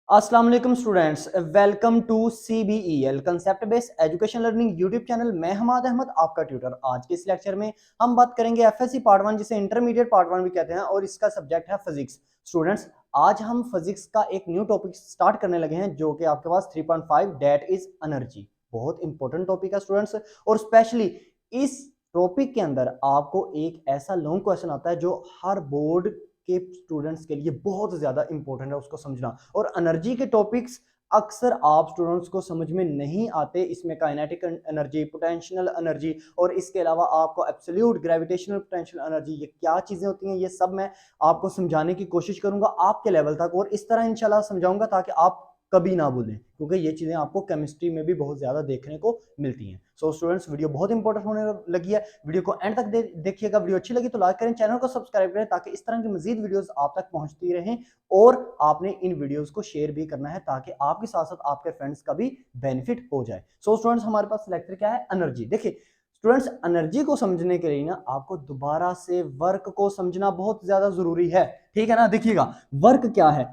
अस्सलाम वालेकुम students, welcome to CBEL concept based education learning YouTube channel. मैं हमाद अहमद आपका ट्यूटर। आज के इस लेक्चर में हम बात करेंगे FSC पार्ट 1 जिसे इंटरमीडिएट पार्ट 1 भी कहते हैं और इसका सब्जेक्ट है फिजिक्स। स्टूडेंट्स, आज हम फिजिक्स का एक न्यू टॉपिक स्टार्ट करने लगे हैं जो कि आपके पास 3.5 दैट इज एनर्जी। बहुत इंपॉर्टेंट टॉपिक है स्टूडेंट्स, और स्पेशली इस टॉपिक के अंदर आपको एक ऐसा लॉन्ग क्वेश्चन आता है जो हर बोर्ड के स्टूडेंट्स के लिए बहुत ज्यादा इंपॉर्टेंट है उसको समझना। और एनर्जी के टॉपिक्स अक्सर आप स्टूडेंट्स को समझ में नहीं आते। इसमें काइनेटिक एनर्जी, पोटेंशियल एनर्जी और इसके अलावा आपको एब्सोल्यूट ग्रेविटेशनल पोटेंशियल एनर्जी, ये क्या चीजें होती हैं ये सब मैं आपको समझाने की कोशिश करूंगा आपके लेवल तक, और इस तरह इंशाल्लाह समझाऊंगा ताकि आप कभी ना भूलें, क्योंकि ये चीजें आपको केमिस्ट्री में भी बहुत ज्यादा देखने को मिलती हैं। सो स्टूडेंट्स, वीडियो बहुत इंपॉर्टेंट होने लगी है, वीडियो को एंड तक देखिएगा। वीडियो अच्छी लगी तो लाइक करें, चैनल को सब्सक्राइब करें ताकि इस तरह की मजीद वीडियोस आप तक पहुंचती रहें, और आपने इन वीडियोस को शेयर भी करना है ताकि आपके साथ साथ आपके फ्रेंड्स का भी बेनिफिट हो जाए। सो स्टूडेंट्स, हमारे पास लेक्चर क्या है, एनर्जी। देखिए स्टूडेंट्स, एनर्जी को समझने के लिए ना आपको दोबारा से वर्क को समझना बहुत ज्यादा जरूरी है, ठीक है ना। देखिएगा वर्क क्या है।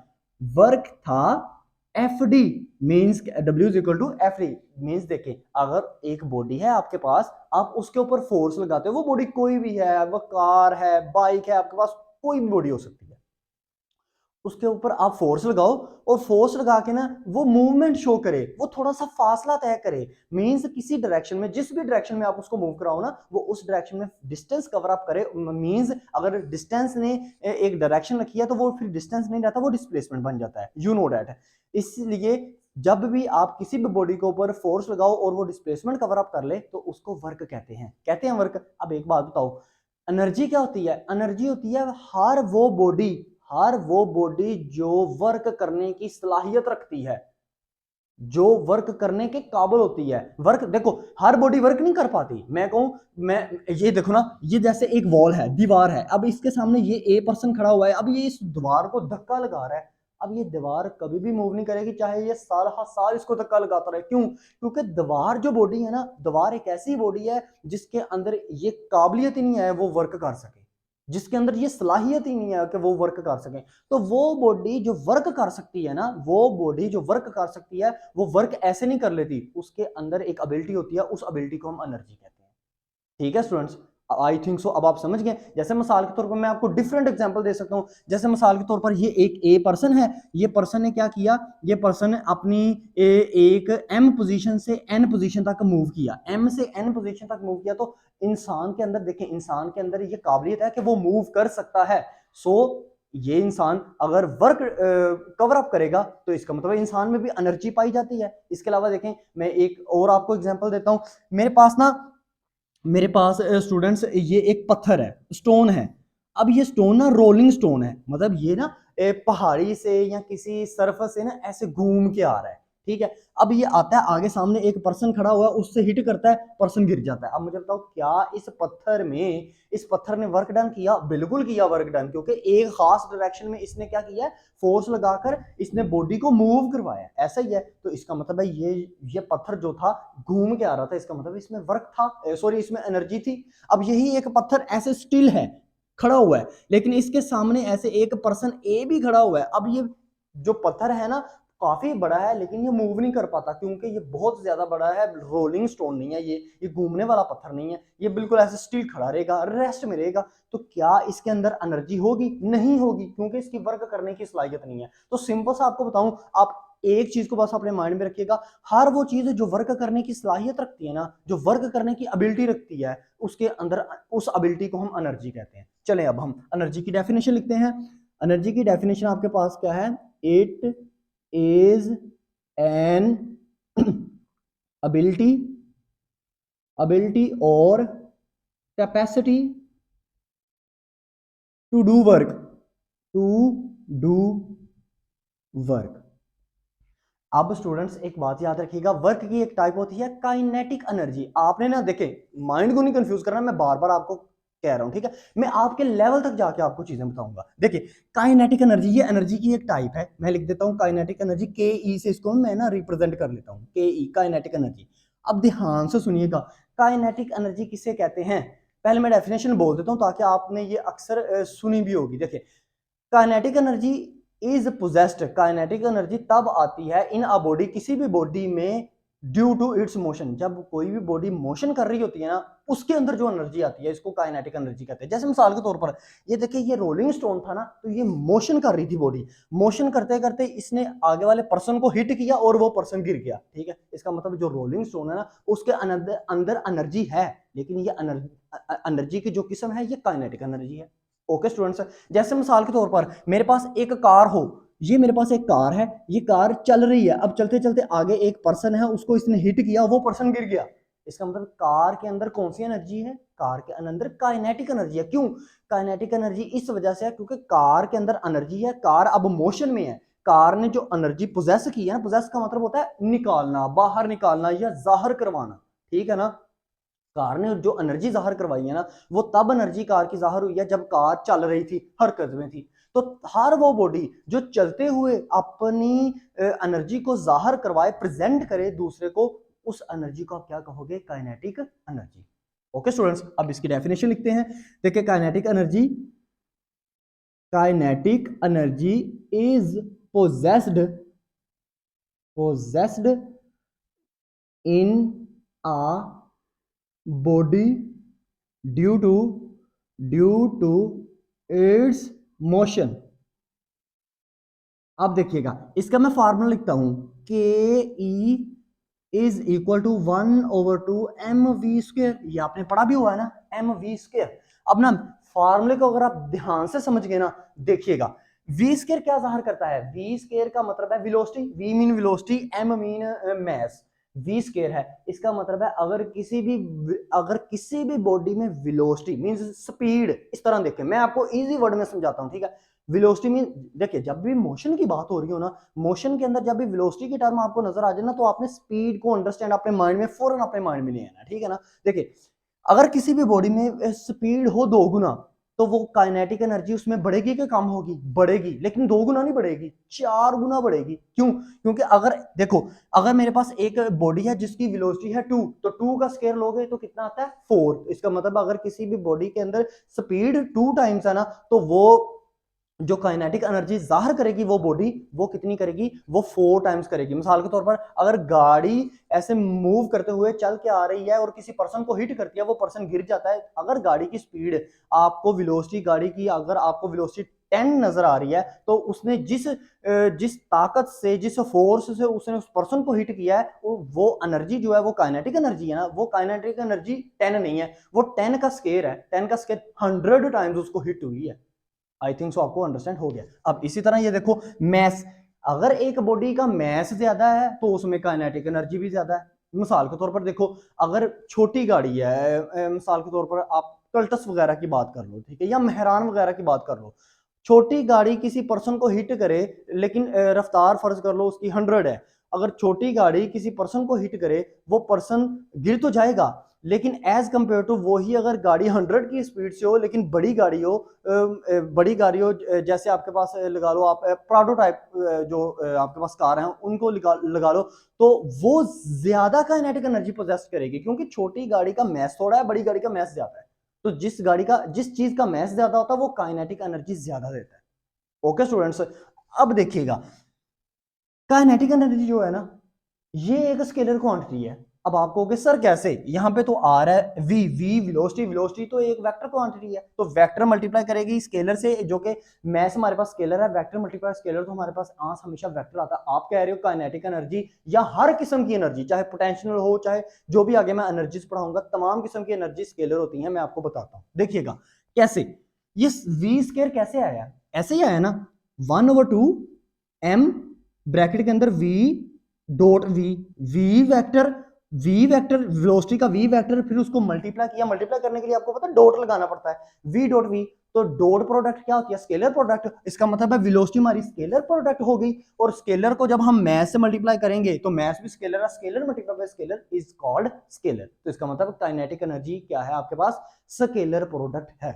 वर्क था F D, means W is equal to F D. Means देखिए, अगर एक बॉडी है आपके पास, आप उसके ऊपर फोर्स लगाते हो, वो बॉडी कोई भी है, वो कार है, बाइक है, आपके पास कोई भी बॉडी हो सकती है, उसके ऊपर आप फोर्स लगाओ और फोर्स लगा के ना वो मूवमेंट शो करे, वो थोड़ा सा फासला तय करे। मींस किसी डायरेक्शन में, जिस भी डायरेक्शन में आप उसको मूव कराओ ना, वो उस डायरेक्शन में डिस्टेंस कवर अप करे। मींस अगर डिस्टेंस ने एक डायरेक्शन रखी है तो वो फिर डिस्टेंस नहीं रहता, वो डिस्प्लेसमेंट बन जाता है, यू नो दैट। इसलिए जब भी आप किसी भी बॉडी के ऊपर फोर्स लगाओ और वो डिस्प्लेसमेंट कवर अप कर ले तो उसको वर्क कहते हैं वर्क। अब एक बात बताओ, एनर्जी क्या होती है? एनर्जी होती है हर वो बॉडी जो वर्क करने की सलाहियत रखती है, जो वर्क करने के काबिल होती है। वर्क देखो, हर बॉडी वर्क नहीं कर पाती। मैं कहूं, मैं ये देखो ना, ये जैसे एक वॉल है, दीवार है, अब इसके सामने ये ए पर्सन खड़ा हुआ है, अब ये इस दीवार को धक्का लगा रहा है। अब ये दीवार कभी भी मूव नहीं करेगी चाहे ये साल हर साल इसको धक्का लगाता रहे। क्यों? क्योंकि दीवार जो बॉडी है ना, दीवार एक ऐसी बॉडी है जिसके अंदर ये काबिलियत ही नहीं है वो वर्क कर सके, जिसके अंदर ये सलाहियत ही नहीं है कि वो वर्क कर सके। तो वो बॉडी जो वर्क कर सकती है ना, वो बॉडी जो वर्क कर सकती है वो वर्क ऐसे नहीं कर लेती, उसके अंदर एक एबिलिटी होती है, उस एबिलिटी को हम एनर्जी कहते हैं। ठीक है स्टूडेंट्स, आई थिंक सो अब आप समझ गए। जैसे मिसाल के तौर पर मैं आपको डिफरेंट एग्जांपल दे सकता हूं। जैसे मिसाल के तौर पर ये एक ए पर्सन है, ये पर्सन ने क्या किया, ये पर्सन ने अपनी एक एम पोजीशन से एन पोजीशन तक मूव किया, एम से एन पोजीशन तक मूव किया। तो इंसान के अंदर देखें, इंसान के अंदर ये काबिलियत है कि वो मूव कर सकता है। सो ये इंसान अगर वर्क कवर अप करेगा तो इसका मतलब इंसान में भी एनर्जी पाई जाती है। इसके अलावा देखें, मैं एक और आपको एग्जांपल देता हूं। मेरे पास स्टूडेंट्स ये एक पत्थर है, स्टोन है। अब ये स्टोन ना रोलिंग स्टोन है, मतलब ये ना पहाड़ी से या किसी सरफेस से ना ऐसे घूम के आ रहा है, ठीक है। अब ये आता है आगे, सामने एक पर्सन खड़ा हुआ है, उससे हिट करता है, पर्सन गिर जाता है। अब मुझे बताओ, क्या इस पत्थर ने वर्क डन किया? बिल्कुल किया वर्क डन, क्योंकि एक खास डायरेक्शन में इसने क्या किया, फोर्स लगाकर इसने बॉडी को मूव करवाया। ऐसा ही है, तो इसका मतलब है ये पत्थर जो था घूम के आ रहा था, इसका मतलब इसमें वर्क था, सॉरी इसमें एनर्जी थी। अब यही एक पत्थर ऐसे स्टिल है, खड़ा हुआ है, लेकिन इसके सामने ऐसे एक पर्सन ए भी खड़ा हुआ है। अब ये जो पत्थर है ना, काफी बड़ा है, लेकिन ये मूव नहीं कर पाता क्योंकि ये बहुत ज्यादा बड़ा है, रोलिंग स्टोन नहीं है, ये घूमने वाला पत्थर नहीं है, ये बिल्कुल ऐसे स्टिल खड़ा रहेगा, रेस्ट में रहेगा। तो क्या इसके अंदर एनर्जी होगी? नहीं होगी, क्योंकि इसकी वर्क करने की सलाहियत नहीं है। तो सिंपल सा आपको बताऊं, आप एक चीज को बस अपने माइंड में रखिएगा, हर वो चीज जो वर्क करने की सलाहियत रखती है ना, जो वर्क करने की एबिलिटी रखती है, उसके अंदर उस एबिलिटी को हम एनर्जी कहते हैं। चलें अब हम एनर्जी की डेफिनेशन लिखते हैं। एनर्जी की डेफिनेशन आपके पास क्या है? It is N ability or capacity to do work। अब स्टूडेंट्स एक बात याद रखिएगा, वर्क की एक टाइप होती है काइनेटिक एनर्जी। आपने ना देखे, माइंड को नहीं कंफ्यूज करना, मैं बार बार आपको कह रहा हूं, ठीक है। मैं आपके लेवल तक जाके आपको चीजें बताऊंगा। देखिए, काइनेटिक एनर्जी ये एनर्जी की एक टाइप है। मैं लिख देता हूं काइनेटिक एनर्जी, के ई से इसको मैं ना रिप्रेजेंट कर लेता हूं, के ई काइनेटिक एनर्जी। अब ध्यान से सुनिएगा, काइनेटिक एनर्जी किसे कहते हैं? पहले मैं डेफिनेशन बोल देता हूं ताकि आपने ये अक्सर सुनी भी होगी। देखिए, kinetic energy is possessed, kinetic energy तब आती है इन अ बॉडी, किसी भी बॉडी में, ड्यू टू इट्स मोशन, जब कोई भी बॉडी मोशन कर रही होती है ना, उसके अंदर जो एनर्जी आती है इसको काइनेटिक एनर्जी कहते हैं। जैसे मिसाल के तौर पर ये देखिए, ये रोलिंग स्टोन था ना, तो ये मोशन कर रही थी बॉडी, मोशन करते करते इसने आगे वाले पर्सन को हिट किया और वो पर्सन गिर गया, ठीक है। इसका मतलब जो रोलिंग स्टोन है ना, उसके अंदर एनर्जी है, लेकिन ये एनर्जी की जो किस्म है ये काइनेटिक एनर्जी है। ओके स्टूडेंट्स, जैसे मिसाल के तौर पर मेरे पास एक कार हो, ये मेरे पास एक कार है, ये कार चल रही है, अब चलते चलते आगे एक पर्सन है, उसको इसने हिट किया, वो पर्सन गिर गया। इसका मतलब कार के अंदर कौन सी एनर्जी है? कार के अंदर काइनेटिक एनर्जी है। क्यों काइनेटिक एनर्जी? इस वजह से है क्योंकि कार के अंदर एनर्जी है, कार अब मोशन में है, कार ने जो एनर्जी पोजेस की है ना, पोजेस का मतलब होता है निकालना, बाहर निकालना या जाहिर करवाना, ठीक है ना। कार ने जो एनर्जी जाहिर करवाई है ना, वो तब एनर्जी कार की जाहिर हुई है जब कार चल रही थी, हरकत में थी। तो हर वो बॉडी जो चलते हुए अपनी एनर्जी को जाहिर करवाए, प्रेजेंट करे दूसरे को, उस एनर्जी को आप क्या कहोगे? Kinetic energy. ओके स्टूडेंट्स, अब इसकी डेफिनेशन लिखते हैं। देखिए kinetic energy is possessed in a body due to its motion. अब देखिएगा, इसका मैं फार्मूला लिखता हूं, के E is equal to 1/2 mv²। ये आपने पढ़ा भी हुआ है ना, mv²। अब ना फार्मूले को अगर आप ध्यान से समझ गए ना, देखिएगा v² क्या जाहिर करता है? v² का मतलब है velocity, v mean velocity, m mean mass, v² है। इसका मतलब है अगर किसी भी बॉडी में वेलोसिटी मींस स्पीड, इस तरह देखें, मैं आपको इजी वर्ड में समझाता हूं, ठीक है। वेलोसिटी मीन, देखिए जब भी मोशन की बात हो रही हो ना, मोशन के अंदर जब भी वेलोसिटी की टर्म आपको नजर आ जाए ना, तो आपने स्पीड को अंडरस्टैंड अपने माइंड में, फौरन अपने माइंड में ले आना, ठीक है ना। देखिए अगर किसी भी बॉडी में स्पीड हो 2 गुना, तो वो काइनेटिक एनर्जी उसमें बढ़ेगी कि कम होगी? बढ़ेगी, लेकिन 2 गुना नहीं बढ़ेगी, 4 गुना बढ़ेगी। क्यों? क्योंकि अगर देखो, अगर मेरे पास एक बॉडी है जिसकी वेलोसिटी है 2, तो 2 का स्क्वायर लोगे तो कितना आता है? 4। इसका मतलब अगर किसी भी बॉडी के अंदर स्पीड 2 टाइम्स है ना, तो वो जो काइनेटिक एनर्जी जाहिर करेगी वो बॉडी, वो कितनी करेगी? वो 4 टाइम्स करेगी। मिसाल के तौर पर अगर गाड़ी ऐसे मूव करते हुए चल के आ रही है और किसी पर्सन को हिट करती है, वो पर्सन गिर जाता है। अगर गाड़ी की स्पीड, आपको वेलोसिटी गाड़ी की अगर आपको वेलोसिटी 10 नजर आ रही है, तो उसने जिस ताकत से, जिस फोर्स से उसने उस पर्सन को हिट किया है, वो एनर्जी जो है वो काइनेटिक एनर्जी है ना, वो काइनेटिक एनर्जी 10 नहीं है, वो 10 का स्केयर है, 10 का स्केयर 100 टाइम्स उसको हिट हुई है। आई थिंक सो आपको अंडरस्टैंड हो गया। अब इसी तरह ये देखो मैस, अगर एक बॉडी का मैस ज्यादा है तो उसमें काइनेटिक एनर्जी भी ज्यादा है। मिसाल के तौर पर देखो, अगर छोटी गाड़ी है, मिसाल के तौर पर आप कल्टस वगैरह की बात कर लो, ठीक है, या मेहरान वगैरह की बात कर लो, छोटी गाड़ी किसी पर्सन को हिट करे, लेकिन रफ्तार फर्ज कर लो उसकी 100 है, अगर छोटी गाड़ी किसी पर्सन को हिट करे, वो पर्सन गिर तो जाएगा, लेकिन एज कंपेयर टू वही अगर गाड़ी 100 की स्पीड से हो, लेकिन बड़ी गाड़ी हो, जैसे आपके पास लगा लो आप प्राडो टाइप, जो आपके पास कार हैं उनको लगा लो, तो वो ज्यादा काइनेटिक एनर्जी पोजेस करेगी, क्योंकि छोटी गाड़ी का मैस थोड़ा है, बड़ी गाड़ी का मैस ज्यादा है। तो जिस चीज का मैस ज्यादा होता है वो काइनेटिक एनर्जी ज्यादा देता है। ओके स्टूडेंट्स, अब देखिएगा काइनेटिक एनर्जी जो है ना, ये एक स्केलर क्वांटिटी है। अब आप कहोगे सर कैसे? यहाँ पे तो आ रहा है वी वेलोसिटी तो एक वेक्टर क्वांटिटी है, तो वेक्टर मल्टीप्लाई करेगी स्केलर से, जो कि मैस हमारे पास स्केलर है, वेक्टर मल्टीप्लाई स्केलर, तो हमारे पास आंस हमेशा वेक्टर आता है। आप कह रहे हो काइनेटिक एनर्जी या हर किस्म की एनर्जी, चाहे पोटेंशियल हो, चाहे जो भी आगे मैं एनर्जीज पढ़ाऊंगा, तमाम किस्म की एनर्जी स्केलर होती है, मैं आपको बताता हूँ। देखिएगा कैसे ये वी स्केयर कैसे आया, ऐसे ही आया ना, 1/2 m ब्रैकेट के अंदर V dot V vector velocity का वी वेक्टर, फिर उसको मल्टीप्लाई किया, मल्टीप्लाई करने के लिए आपको पता है डॉट लगाना पड़ता है, वी डॉट वी, तो डॉट प्रोडक्ट क्या होती है? Scalar product. इसका मतलब है वेलोसिटी हमारी स्केलर प्रोडक्ट हो गई, और स्केलर को जब हम मैस से मल्टीप्लाई करेंगे तो मैस भी स्केलर है, scalar multiply by scalar is called scalar. तो इसका मतलब काइनेटिक एनर्जी क्या है आपके पास? स्केलर प्रोडक्ट है।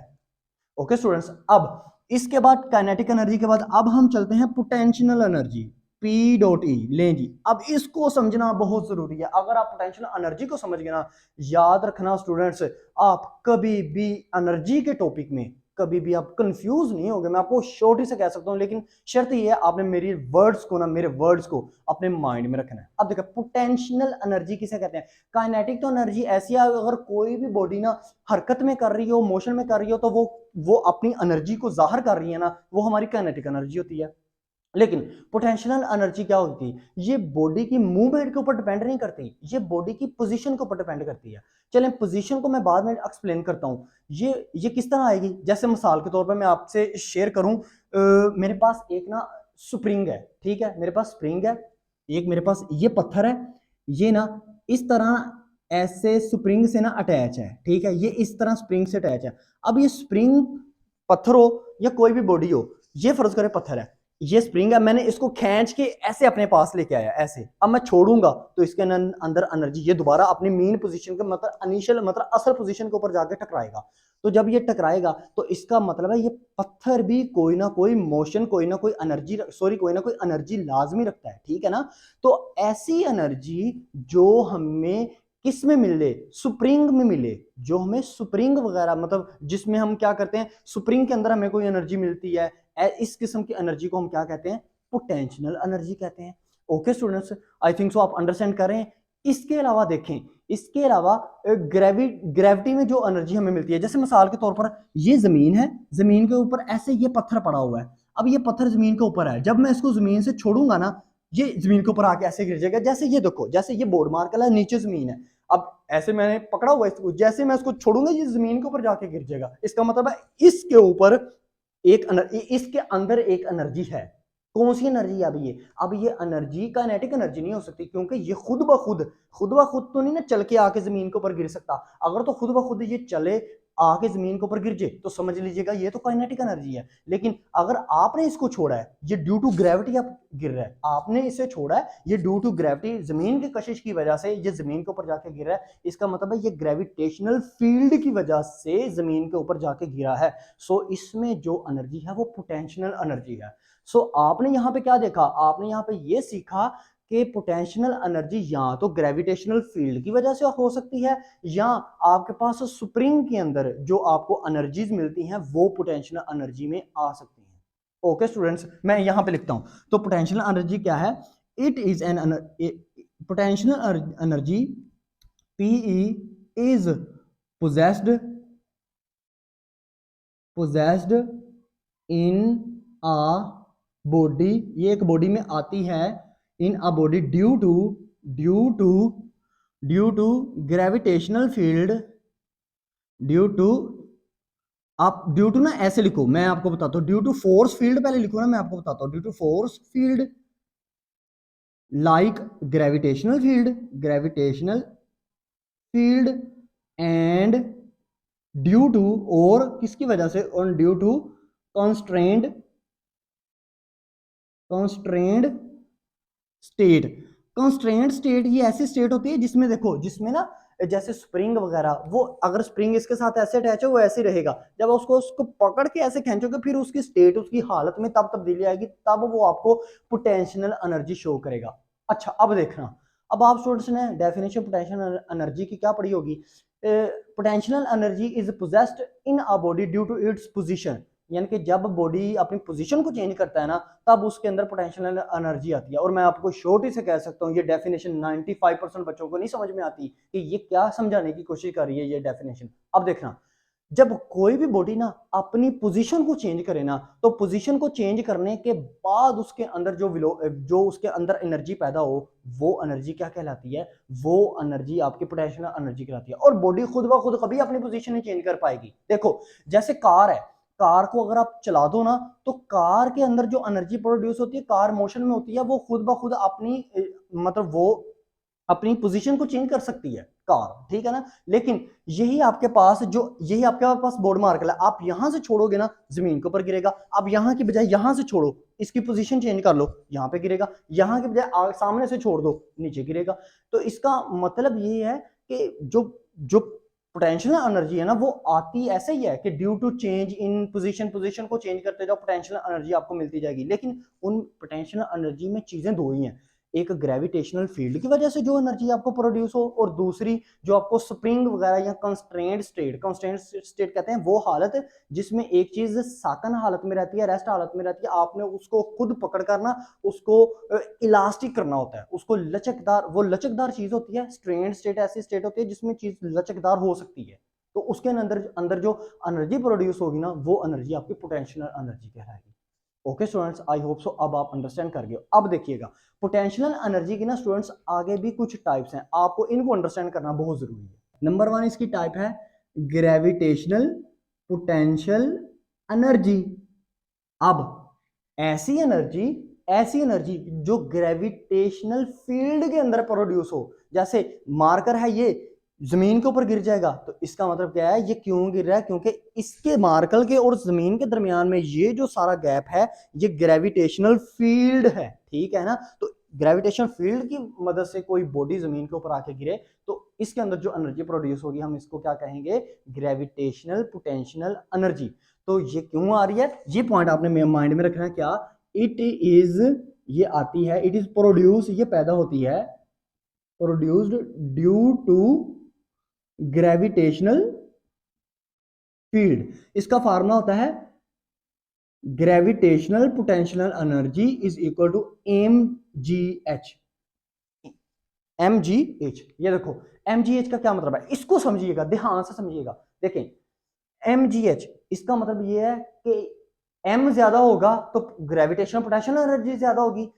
ओके स्टूडेंट्स, अब इसके बाद काइनेटिक एनर्जी के बाद अब हम चलते हैं potential energy, P dot E. लें जी, अब इसको समझना बहुत जरूरी है। अगर आप पोटेंशियल एनर्जी को समझ गए ना, याद रखना स्टूडेंट्स, आप कभी भी एनर्जी के टॉपिक में कभी भी आप कंफ्यूज नहीं होगे, मैं आपको शॉर्ट ही से कह सकता हूँ, लेकिन शर्त ये है आपने मेरे वर्ड्स को अपने माइंड में रखना है। अब देखो पोटेंशियल एनर्जी किसे कहते हैं। काइनेटिक तो एनर्जी ऐसी है, अगर कोई भी बॉडी ना हरकत में कर रही हो, मोशन में कर रही हो, तो वो अपनी एनर्जी को जाहिर कर रही है ना, वो हमारी काइनेटिक एनर्जी होती है। लेकिन पोटेंशियल एनर्जी क्या होती है, ये बॉडी की मूवमेंट के ऊपर डिपेंड नहीं करती, ये बॉडी की पोजीशन के ऊपर डिपेंड करती है। चलें पोजीशन को मैं बाद में एक्सप्लेन करता हूं। ये किस तरह आएगी, जैसे मिसाल के तौर पर मैं आपसे शेयर करूं, मेरे पास एक ना स्प्रिंग है, ठीक है, मेरे पास स्प्रिंग है, एक मेरे पास ये पत्थर है, ये ना इस तरह ऐसे स्प्रिंग से ना अटैच है, ठीक है, ये इस तरह स्प्रिंग से अटैच है। अब ये स्प्रिंग पत्थर हो या कोई भी बॉडी हो, ये फर्ज करे पत्थर है, ये स्प्रिंग है, मैंने इसको खींच के ऐसे अपने पास लेके आया ऐसे, अब मैं छोड़ूंगा तो इसके अंदर एनर्जी ये दोबारा अपनी मेन पोजीशन के मतलब इनिशियल मतलब असल पोजीशन के ऊपर जाके टकराएगा। तो जब ये टकराएगा तो इसका मतलब है ये पत्थर भी कोई ना कोई मोशन, कोई ना कोई एनर्जी, कोई ना कोई एनर्जी लाजमी रखता है, ठीक है ना। तो ऐसी एनर्जी जो हमें किस में मिले, स्प्रिंग में मिले, जो हमें स्प्रिंग वगैरह मतलब जिसमें हम क्या करते हैं, स्प्रिंग के अंदर हमें कोई एनर्जी मिलती है, इस किस्म की एनर्जी को हम क्या कहते हैं, पोटेंशियल एनर्जी कहते हैं। Okay students, I think so आप अंडरस्टैंड कर रहे हैं। इसके अलावा देखें, इसके अलावा ग्रेविटी में जो एनर्जी हमें मिलती है, जैसे मिसाल के तौर पर ये जमीन है, जमीन के ऊपर ऐसे ये पत्थर पड़ा हुआ है, अब ये पत्थर जमीन के ऊपर है, जब मैं इसको जमीन से छोड़ूंगा ना, ये जमीन के ऊपर आके ऐसे गिर जाएगा, जैसे ये देखो, जैसे ये बोर्ड मार्कर है, नीचे जमीन है, अब ऐसे मैंने पकड़ा हुआ है, जैसे मैं इसको छोड़ूंगा ये जमीन के ऊपर जाके गिर जाएगा। इसका मतलब है इसके ऊपर इसके अंदर एक एनर्जी है। कौन सी एनर्जी है अब ये एनर्जी काइनेटिक एनर्जी नहीं हो सकती, क्योंकि ये खुद ब खुद तो नहीं ना चल के आके जमीन के ऊपर गिर सकता। अगर तो खुद ब खुद ये चले आके जमीन के ऊपर गिर जाए तो समझ लीजिएगा ये तो काइनेटिक एनर्जी है। लेकिन अगर आपने इसको छोड़ा है, ये ड्यू टू ग्रेविटी आप गिर रहा है, आपने इसे छोड़ा है, ये ड्यू टू ग्रेविटी जमीन की कशिश की वजह से ये जमीन के ऊपर जाके गिर रहा है, इसका मतलब है ये ग्रेविटेशनल फील्ड की वजह से जमीन के ऊपर जाके गिरा है। सो इसमें जो एनर्जी है वो पोटेंशियल एनर्जी है। सो आपने यहाँ पे क्या देखा, आपने यहाँ पे ये सीखा कि पोटेंशियल एनर्जी या तो ग्रेविटेशनल फील्ड की वजह से हो सकती है, या आपके पास स्प्रिंग के अंदर जो आपको एनर्जीज मिलती हैं वो पोटेंशियल एनर्जी में आ सकती हैं। ओके स्टूडेंट्स, मैं यहाँ पे लिखता हूँ, तो पोटेंशियल एनर्जी क्या है, it is an potential energy PE is possessed in a body, ये एक बॉडी में आती है, in a body due to gravitational field, due to आप ड्यू टू ना ऐसे लिखो, मैं आपको बताता हूं, ड्यू टू फोर्स फील्ड पहले लिखो ना, मैं आपको बताता हूं, due to force field like gravitational field and due to, और किसकी वजह से, और due to constrained state. Constraint state ये ऐसी स्टेट होती है जिसमें देखो, जिसमें ना जैसे स्प्रिंग वगैरह, वो अगर स्प्रिंग इसके साथ ऐसे अटैच है वो ऐसे रहेगा, जब उसको पकड़ के ऐसे खींचोगे फिर उसकी स्टेट, उसकी हालत में तब तब्दीली आएगी, तब वो आपको पोटेंशियल एनर्जी शो करेगा। अच्छा अब देखना, अब आप स्टूडेंट्स ने डेफिनेशन पोटेंशियल एनर्जी की क्या पढ़ी होगी, potential energy is possessed in a body due to its position, यानी कि जब बॉडी अपनी पोजीशन को चेंज करता है ना, तब उसके अंदर पोटेंशियल एनर्जी आती है। और मैं आपको शॉर्ट ही से कह सकता हूँ, ये डेफिनेशन 95% बच्चों को नहीं समझ में आती कि ये क्या समझाने की कोशिश कर रही है ये डेफिनेशन। अब देखना, जब कोई भी बॉडी ना अपनी पोजीशन को चेंज करे ना, तो पोजीशन को चेंज करने के बाद उसके अंदर जो उसके अंदर एनर्जी पैदा हो, वो एनर्जी क्या कहलाती है, वो एनर्जी आपकी पोटेंशियल एनर्जी कहलाती है। और बॉडी खुद ब खुद कभी अपनी पोजीशन नहीं चेंज कर पाएगी। देखो जैसे कार है, कार को अगर आप चला दो ना, तो कार के अंदर जो एनर्जी प्रोड्यूस होती है, कार मोशन में होती है, वो खुद ब खुद अपनी मतलब वो अपनी पोजीशन को चेंज कर सकती है कार, ठीक है ना। लेकिन यही आपके पास बोर्ड मार्कर है, आप यहां से छोड़ोगे ना जमीन के ऊपर गिरेगा, अब यहां की बजाय यहां से छोड़ो, इसकी पोजीशन चेंज कर लो, यहां पे गिरेगा, यहां की बजाय सामने से छोड़ दो, नीचे गिरेगा। तो इसका मतलब ये है कि जो जो पोटेंशियल एनर्जी है ना, वो आती ऐसे ही है कि due to change in position को चेंज करते जाओ, पोटेंशियल एनर्जी आपको मिलती जाएगी। लेकिन उन पोटेंशियल एनर्जी में चीजें दो ही हैं, एक ग्रेविटेशनल फील्ड की वजह से जो एनर्जी आपको प्रोड्यूस हो, और दूसरी जो आपको स्प्रिंग वगैरह या कंस्ट्रेंट स्टेट कहते हैं, वो हालत जिसमें एक चीज साकन हालत में रहती है, रेस्ट हालत में रहती है, आपने उसको खुद पकड़ करना उसको इलास्टिक करना होता है, उसको लचकदार, वो लचकदार चीज होती है। स्ट्रेंड स्टेट ऐसी स्टेट होती है जिसमें चीज लचकदार हो सकती है, तो उसके अंदर अंदर जो एनर्जी प्रोड्यूस होगी ना, वो एनर्जी आपकी पोटेंशियल एनर्जी कहलाएगी। Okay students, I hope so अब आप अंडरस्टैंड कर गए हो। अब देखिएगा पोटेंशियल एनर्जी की ना स्टूडेंट्स आगे भी कुछ टाइप्स हैं, आपको इनको अंडरस्टैंड करना बहुत जरूरी है। नंबर 1 इसकी टाइप है ग्रेविटेशनल पोटेंशियल एनर्जी। अब ऐसी एनर्जी जो ग्रेविटेशनल फील्ड के अंदर प्रोड्यूस हो, जैसे मार्कर है ये जमीन के ऊपर गिर जाएगा, तो इसका मतलब क्या है, ये क्यों गिर रहा है, क्योंकि इसके मार्कर के और जमीन के दरमियान में ये जो सारा गैप है, ये ग्रेविटेशनल फील्ड है, ठीक है ना। तो ग्रेविटेशन फील्ड की मदद से कोई बॉडी जमीन के ऊपर आके गिरे, तो इसके अंदर जो एनर्जी प्रोड्यूस होगी, हम इसको क्या कहेंगे, ग्रेविटेशनल पोटेंशियल एनर्जी। तो ये क्यों आ रही है, ये पॉइंट आपने माइंड में रखना है। क्या इट इज, ये आती है, इट इज प्रोड्यूस, ये पैदा होती है, produced due to gravitational field. इसका फार्मूला होता है gravitational potential energy is equal to mgh। mgh, ये देखो mgh का क्या मतलब है, इसको समझिएगा, ध्यान से समझिएगा। देखें mgh, इसका मतलब ये है कि m ज्यादा होगा तो ग्रेविटेशनल पोटेंशियल एनर्जी ज्यादा होगी,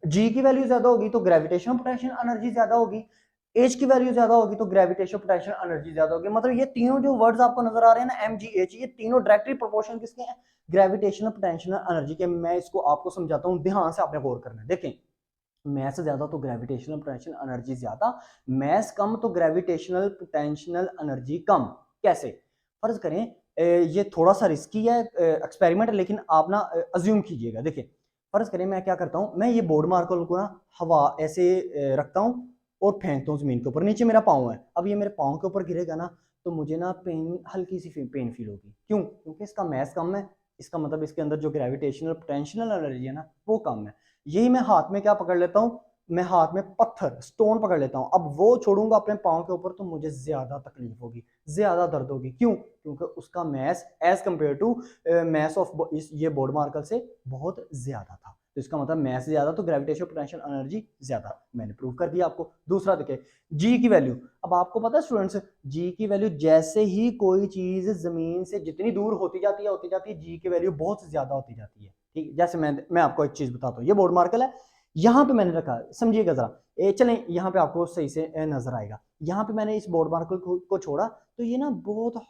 g की वैल्यू ज्यादा होगी तो ग्रेविटेशनल पोटेंशियल एनर्जी ज्यादा होगी, h की वैल्यू ज्यादा होगी तो ग्रेविटेशनल पोटेंशियल एनर्जी ज्यादा होगी। मतलब ये तीनों जो वर्ड्स आपको नजर आ रहे हैं ना, mgh, ये तीनों डायरेक्टली प्रोपोर्शनल किसके हैं, ग्रेविटेशनल पोटेंशियल एनर्जी के। मैं इसको आपको समझाता हूं, ध्यान से आपने गौर करना है। देखें मैस ज्यादा तो ग्रेविटेशनल पोटेंशियल एनर्जी ज्यादा, मैस कम तो ग्रेविटेशनल पोटेंशियल एनर्जी कम। कैसे, फर्ज करें ये थोड़ा सा रिस्की है एक्सपेरिमेंट, लेकिन आप ना अज्यूम कीजिएगा। देखिए फर्ज करें मैं क्या करता हूं, मैं ये बोर्ड मार्कर को ना हवा ऐसे रखता हूं और फेंकता हूं जमीन के ऊपर, नीचे मेरा पाँव है, अब ये मेरे पाँव के ऊपर गिरेगा ना, तो मुझे ना पेन, हल्की सी पेन फील होगी। क्यों, क्योंकि इसका मैस कम है, इसका मतलब इसके अंदर जो ग्रेविटेशनल पोटेंशियल एनर्जी है ना, वो कम है। यही मैं हाथ में क्या पकड़ लेता हूँ, मैं हाथ में पत्थर स्टोन पकड़ लेता हूँ, अब वो छोड़ूंगा अपने पाँव के ऊपर तो मुझे ज्यादा तकलीफ होगी, ज्यादा दर्द होगी। क्यों, क्योंकि उसका mass as compare to mass of ये बोर्ड मार्कर से बहुत ज्यादा था। तो इसका मतलब मैस ज्यादा तो ग्रेविटेशनल पोटेंशियल एनर्जी ज्यादा, मैंने प्रूव कर दिया आपको। दूसरा देखिए जी की वैल्यू। अब आपको पता है स्टूडेंट्स, जी की वैल्यू जैसे ही कोई चीज जमीन से जितनी दूर होती जाती है जी की वैल्यू बहुत ज्यादा होती जाती है। ठीक, जैसे मैं आपको एक चीज बताता हूँ, ये बोर्ड मार्कर है, यहाँ पे मैंने रखा, समझिएगा जरा, चलें यहाँ पे आपको सही से नजर आएगा। यहाँ पे मैंने इस बोर्ड मार्कर को छोड़ा, तो ये ना बहुत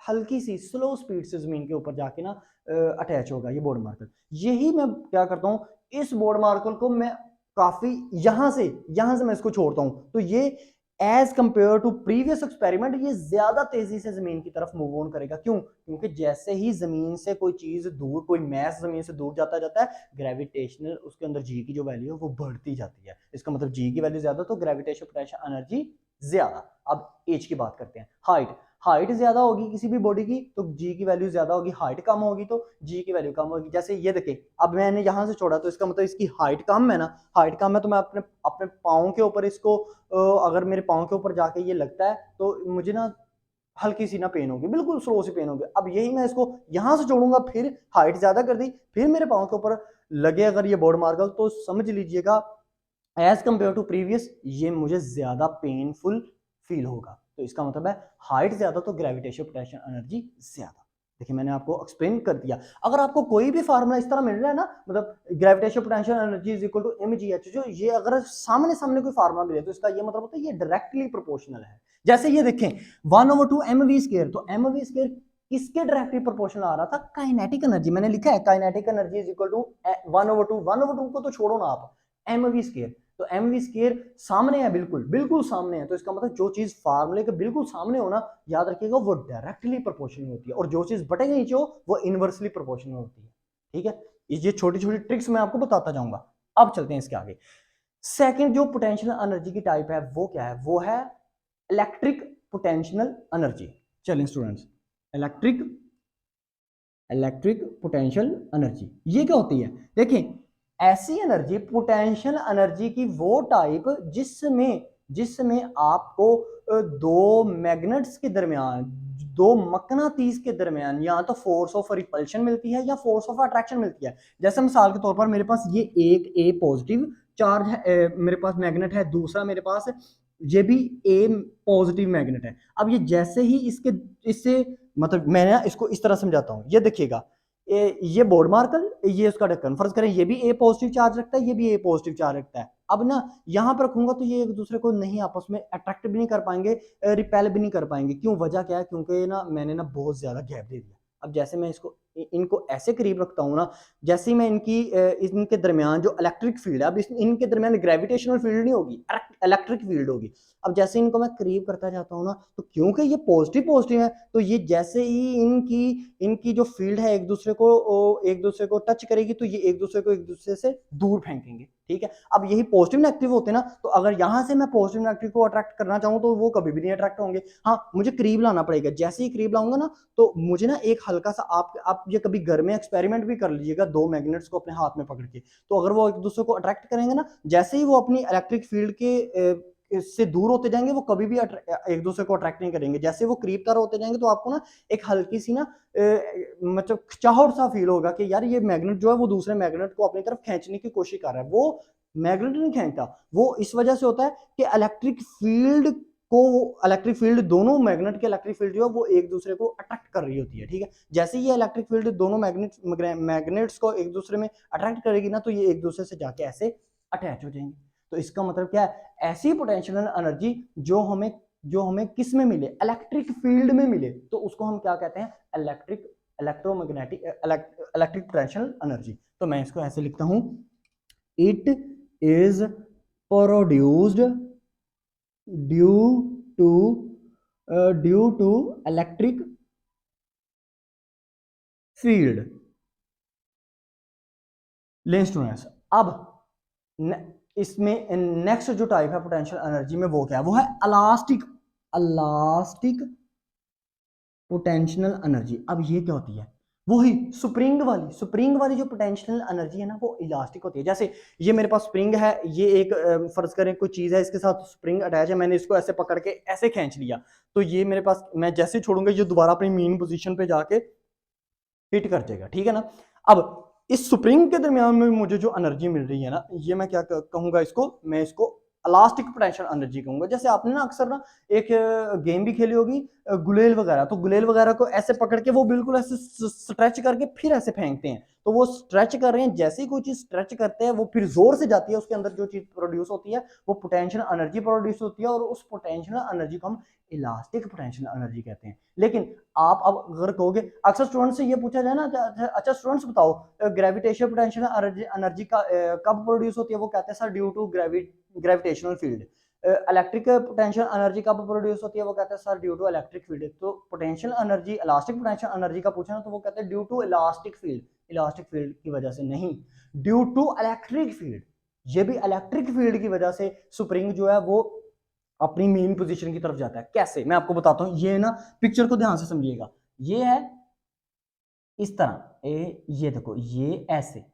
हल्की सी स्लो स्पीड से जमीन के ऊपर जाके ना अटैच होगा ये बोर्ड मार्कर। यही मैं क्या करता हूँ, इस बोर्ड मार्कर को मैं काफी यहां से मैं इसको छोड़ता हूं, तो ये as compare to previous experiment ये ज्यादा तेजी से जमीन की तरफ मूव ऑन करेगा। क्यों, क्योंकि जैसे ही जमीन से कोई चीज दूर, कोई मैस जमीन से दूर जाता है, ग्रेविटेशनल उसके अंदर जी की जो वैल्यू है वो बढ़ती जाती है। इसका मतलब जी की वैल्यू ज्यादा तो ग्रेविटेशनल पोटेंशियल एनर्जी ज्यादा। अब एज की बात करते हैं, हाइट, हाइट ज्यादा होगी किसी भी बॉडी की तो जी की वैल्यू ज्यादा होगी, हाइट कम होगी तो जी की वैल्यू कम होगी। जैसे ये देखिए, अब मैंने यहां से छोड़ा तो इसका मतलब इसकी हाइट कम है ना, हाइट कम है तो मैं अपने अपने पाँव के ऊपर इसको अगर मेरे पाँव के ऊपर जाके ये लगता है तो मुझे ना हल्की सी ना पेन होगी, बिल्कुल स्लो सी पेन होगी। अब यही मैं इसको यहां से जोड़ूंगा, फिर हाइट ज्यादा कर दी, फिर मेरे पाँव के ऊपर लगे अगर ये बोर्ड मार्कर, तो समझ लीजिएगा एज कंपेयर टू प्रीवियस ये मुझे ज्यादा पेनफुल फील होगा। तो इसका मतलब है हाइट ज्यादा तो ग्रेविटेशनल पोटेंशियल एनर्जी ज्यादा। देखिए मैंने आपको एक्सप्लेन कर दिया। अगर आपको कोई भी फार्मूला इस तरह मिल रहा है ना, मतलब gravitational potential energy is equal to mgh, जो ये अगर सामने सामने कोई फार्मूला मिले तो इसका ये मतलब होता है ये डायरेक्टली प्रोपोर्शनल है। जैसे ये देखें 1/2 mv², तो mv² किसके डायरेक्टली प्रोपोर्शनल आ रहा था, काइनेटिक एनर्जी। मैंने लिखा है kinetic energy is equal to 1/2 को तो छोड़ो ना आप, mv², तो mv² सामने है, बिल्कुल बिल्कुल सामने है। तो इसका मतलब जो चीज फार्मूले के बिल्कुल सामने हो ना, याद रखिएगा वो डायरेक्टली प्रोपोर्शनल होती है, और जो चीज बटेगा नीचे हो वो इनवर्सली प्रोपोर्शनल होती है। ठीक है, ये छोटी छोटी ट्रिक्स मैं आपको बताता जाऊंगा। अब चलते हैं इसके आगे। सेकंड जो पोटेंशियल एनर्जी की टाइप है वो क्या है, वो है इलेक्ट्रिक पोटेंशियल एनर्जी। चलिए स्टूडेंट्स, इलेक्ट्रिक पोटेंशियल एनर्जी ये क्या होती है। देखिए ऐसी एनर्जी, पोटेंशियल एनर्जी की वो टाइप जिसमें जिसमें आपको दो मैग्नेट्स के दरमियान, दो मकनातीस के दरमियान या तो फोर्स ऑफ रिपल्शन मिलती है या फोर्स ऑफ अट्रैक्शन मिलती है। जैसे मिसाल के तौर पर मेरे पास ये एक ए पॉजिटिव चार्ज है, मेरे पास मैग्नेट है, दूसरा मेरे पास ये भी ए पॉजिटिव मैग्नेट है। अब ये जैसे ही इसके इससे मतलब मैं ना इसको इस तरह समझाता हूँ, ये देखिएगा, ये बोर्ड मार्कर, ये उसका ढक्कन, फर्ज करें ये भी ए पॉजिटिव चार्ज रखता है, ये भी ए पॉजिटिव चार्ज रखता है। अब ना यहां पर रखूंगा तो ये एक दूसरे को नहीं आपस में अट्रैक्ट भी नहीं कर पाएंगे, रिपेल भी नहीं कर पाएंगे। क्यों? वजह क्या है? क्योंकि ना मैंने ना बहुत ज्यादा गैप दे दिया। अब जैसे मैं इसको इनको ऐसे करीब रखता हूँ ना, जैसे ही मैं इनके दरमियान जो इलेक्ट्रिक फील्ड है, अब इनके दरमियान ग्रेविटेशनल फील्ड नहीं होगी, इलेक्ट्रिक फील्ड होगी। अब जैसे इनको मैं करीब करता जाता हूँ ना, तो क्योंकि ये पॉजिटिव पॉजिटिव है, तो ये जैसे ही इनकी इनकी जो फील्ड है एक दूसरे को टच करेगी, तो ये एक दूसरे को एक दूसरे से दूर फेंकेंगे। ठीक है, अब यही पॉजिटिव नेगेटिव होते हैं ना, तो अगर यहां से मैं पॉजिटिव नेगेटिव को अट्रैक्ट करना चाहूं तो वो कभी भी नहीं अट्रैक्ट होंगे। हाँ, मुझे करीब लाना पड़ेगा। जैसे ही करीब लाऊंगा ना, तो मुझे ना एक हल्का सा, आप ये कभी घर में एक्सपेरिमेंट भी कर लीजिएगा, दो मैग्नेट्स को अपने हाथ में पकड़ के, तो अगर वो एक दूसरे को अट्रैक्ट करेंगे ना, जैसे ही वो अपनी इलेक्ट्रिक फील्ड के इससे दूर होते जाएंगे, वो कभी भी एक दूसरे को अट्रैक्ट नहीं करेंगे। जैसे वो करीब तर होते जाएंगे, तो आपको ना एक हल्की सी ना मतलब खिंचाहट सा फील होगा कि यार ये मैग्नेट जो है वो दूसरे मैग्नेट को अपनी तरफ खींचने की कोशिश कर रहा है। वो मैग्नेट नहीं खींचता, वो इस वजह से होता है कि इलेक्ट्रिक फील्ड दोनों मैग्नेट के इलेक्ट्रिक फील्ड जो है वो एक दूसरे को अट्रैक्ट कर रही होती है। ठीक है, जैसे ये इलेक्ट्रिक फील्ड दोनों मैग्नेट्स को एक दूसरे में अट्रैक्ट करेगी ना, तो ये एक दूसरे से जाके ऐसे अटैच हो जाएंगे। तो इसका मतलब क्या है? ऐसी पोटेंशियल एनर्जी जो हमें किस में मिले? इलेक्ट्रिक फील्ड में मिले, तो उसको हम क्या कहते हैं? Electromagnetic electric potential energy. तो मैं इसको ऐसे लिखता हूं, it is produced due to due to electric field. ले स्टूडेंट्स, अब इसमें नेक्स्ट जो टाइप है पोटेंशियल एनर्जी में, वो क्या है? वो है इलास्टिक इलास्टिक पोटेंशियल एनर्जी। अब ये क्या होती है? वही स्प्रिंग वाली जो पोटेंशियल एनर्जी है ना, वो इलास्टिक होती है। जैसे ये मेरे पास स्प्रिंग है, ये एक फर्ज करें कोई चीज है, इसके साथ स्प्रिंग अटैच है, मैंने इसको ऐसे पकड़ के ऐसे खींच लिया, तो ये मेरे पास, मैं जैसे छोड़ूंगा ये दोबारा अपनी मेन पोजीशन पे जाके हिट कर जाएगा। ठीक है ना? अब इस स्प्रिंग के दरमियान में मुझे जो एनर्जी मिल रही है ना, ये मैं क्या कहूंगा इसको? मैं इसको इलास्टिक पोटेंशियल एनर्जी कहूंगा। जैसे आपने ना अक्सर ना एक गेम भी खेली होगी, गुलेल वगैरह, तो गुलेल वगैरह को ऐसे पकड़ के वो बिल्कुल ऐसे स्ट्रेच करके फिर ऐसे फेंकते हैं, तो वो स्ट्रेच कर रहे हैं। जैसे ही कोई चीज स्ट्रेच करते हैं, वो फिर जोर से जाती है, उसके अंदर जो चीज प्रोड्यूस होती है वो पोटेंशियल एनर्जी प्रोड्यूस होती है, और उस पोटेंशियल एनर्जी को हम इलास्टिक पोटेंशियल एनर्जी कहते हैं। लेकिन आप अब अगर कहोगे, अक्सर स्टूडेंट से ये पूछा जाए ना, अच्छा स्टूडेंट्स बताओ ग्रेविटेशनल पोटेंशियल एनर्जी का कब प्रोड्यूस होती है? वो कहते हैं sir due to gravitational field. Electric potential energy कब प्रोड्यूस होती है? वो कहते हैं sir due to electric field. तो potential energy, elastic potential energy का पूछा ना, तो वो कहते हैं due to elastic field. Elastic field की वजह से नहीं, ड्यू टू इलेक्ट्रिक फील्ड। ये भी इलेक्ट्रिक फील्ड की वजह से स्प्रिंग जो है वो अपनी मेन पोजीशन की तरफ जाता है। कैसे? मैं आपको बताता हूं। ये ना पिक्चर को ध्यान से समझिएगा, ये है इस तरह, ये देखो, ये ऐसे